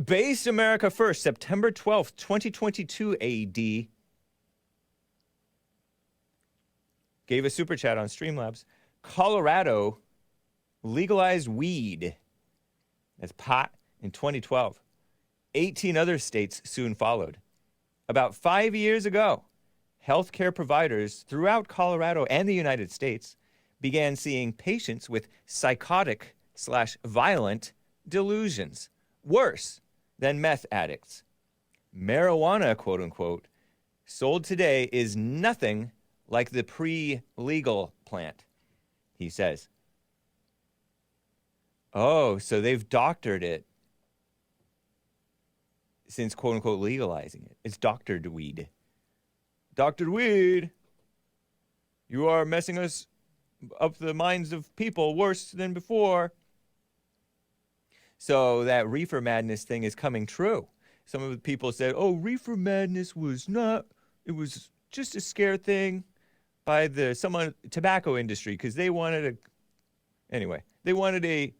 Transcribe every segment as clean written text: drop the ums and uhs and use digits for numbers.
Based America First, September 12th, 2022 AD, gave a super chat on Streamlabs. Colorado legalized weed as pot in 2012. 18 other states soon followed. About 5 years ago, healthcare providers throughout Colorado and the United States began seeing patients with psychotic/violent delusions, worse than meth addicts. Marijuana, quote unquote, sold today is nothing like the pre-legal plant, he says. Oh, so they've doctored it since, quote unquote, legalizing it. It's doctored weed. Doctored weed. You are messing us up the minds of people worse than before. So that reefer madness thing is coming true. Some of the people said, oh, reefer madness was not, it was just a scare thing by the tobacco industry because they wanted they wanted a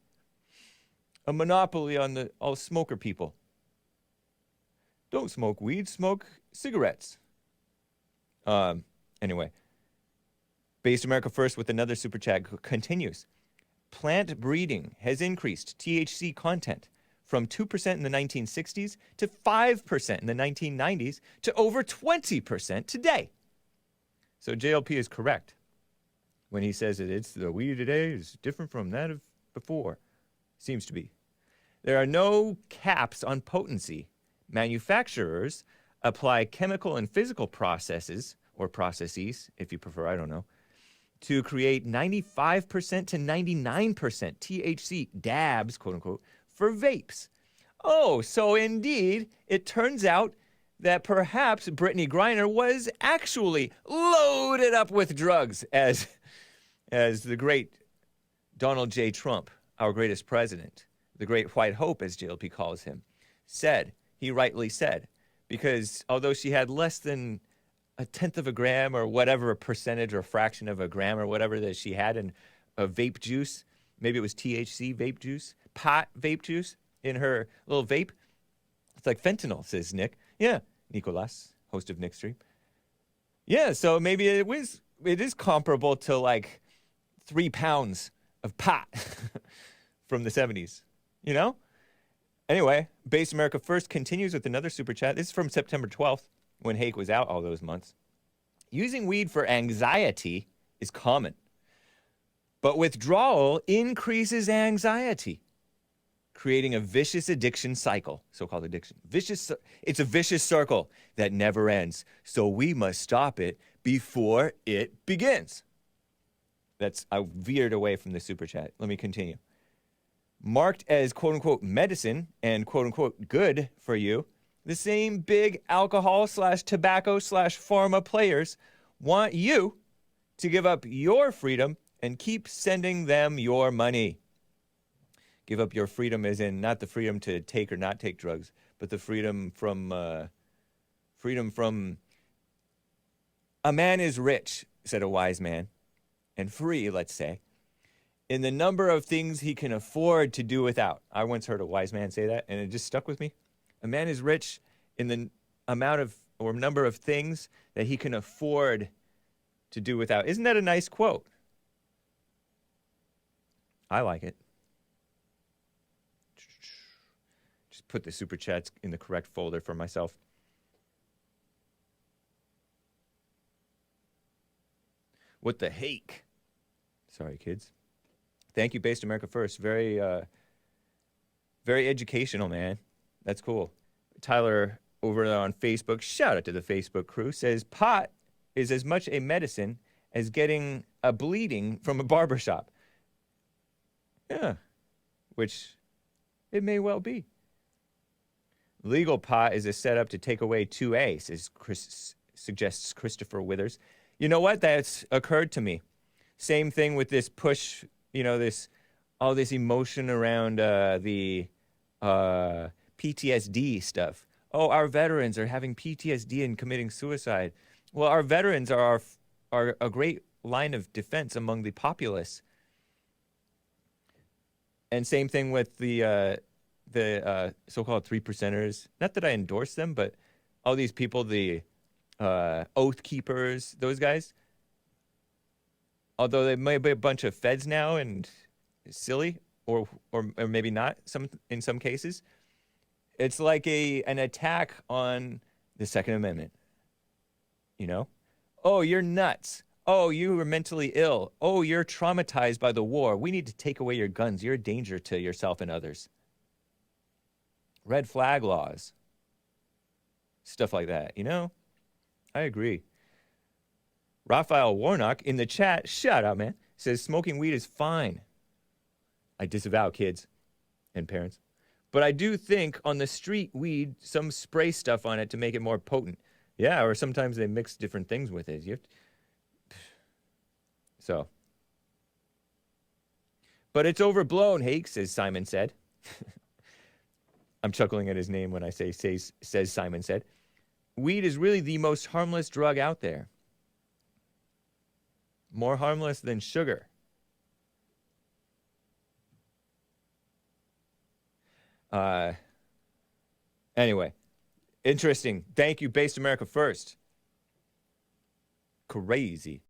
monopoly on all smoker people. Don't smoke weed, smoke cigarettes. Anyway, Based America First with another super chat continues. Plant breeding has increased THC content from 2% in the 1960s to 5% in the 1990s to over 20% today. So JLP is correct when he says that it's the weed today is different from that of before. Seems to be. There are no caps on potency. Manufacturers apply chemical and physical processes, or processes, if you prefer, I don't know, to create 95% to 99% THC dabs, quote unquote, for vapes. Oh, so indeed, it turns out that perhaps Brittany Griner was actually loaded up with drugs, as the great Donald J. Trump, our greatest president, the great white hope, as JLP calls him, said. He rightly said, because although she had less than a tenth of a gram or whatever, a percentage or a fraction of a gram or whatever that she had in a vape juice, maybe it was THC vape juice, pot vape juice in her little vape. It's like fentanyl, says Nick. Yeah, Nicolas, host of Nick Stream. Yeah, so maybe it is comparable to like 3 pounds of pot from the 70s, you know? Anyway, Based America First continues with another super chat. This is from September 12th, when Hake was out all those months. Using weed for anxiety is common, but withdrawal increases anxiety, creating a vicious addiction cycle, so-called addiction. It's a vicious circle that never ends, so we must stop it before it begins. I veered away from the super chat. Let me continue. Marked as quote-unquote medicine and quote-unquote good for you, the same big alcohol/tobacco/pharma players want you to give up your freedom and keep sending them your money. Give up your freedom as in not the freedom to take or not take drugs, but the freedom from a man is rich, said a wise man, and free, let's say, in the number of things he can afford to do without. I once heard a wise man say that, and it just stuck with me. A man is rich in the amount of or number of things that he can afford to do without. Isn't that a nice quote? I like it. Just put the super chats in the correct folder for myself. What the Hake? Sorry, kids. Thank you, Based America First. Very educational, man. That's cool. Tyler over on Facebook, shout out to the Facebook crew, says pot is as much a medicine as getting a bleeding from a barbershop. Yeah, which it may well be. Legal pot is a setup to take away 2A, suggests Christopher Withers. You know what? That's occurred to me. Same thing with this push, all this emotion around the PTSD stuff. Oh, our veterans are having PTSD and committing suicide. Well, our veterans are a great line of defense among the populace. And same thing with the the so-called 3%ers. Not that I endorse them, but all these people, the oath keepers, those guys. Although they may be a bunch of feds now and silly, or maybe not. In some cases, it's like an attack on the Second Amendment. You know, oh, you're nuts. Oh, you were mentally ill. Oh, you're traumatized by the war. We need to take away your guns. You're a danger to yourself and others. Red flag laws. Stuff like that, you know? I agree. Raphael Warnock in the chat, shut up, man, says smoking weed is fine. I disavow kids and parents. But I do think on the street weed, some spray stuff on it to make it more potent. Yeah, or sometimes they mix different things with it. You have to... So. But it's overblown, Hake, says Simon said. I'm chuckling at his name when I say says Simon said. Weed is really the most harmless drug out there. More harmless than sugar. Anyway, interesting. Thank you, Based America First. Crazy.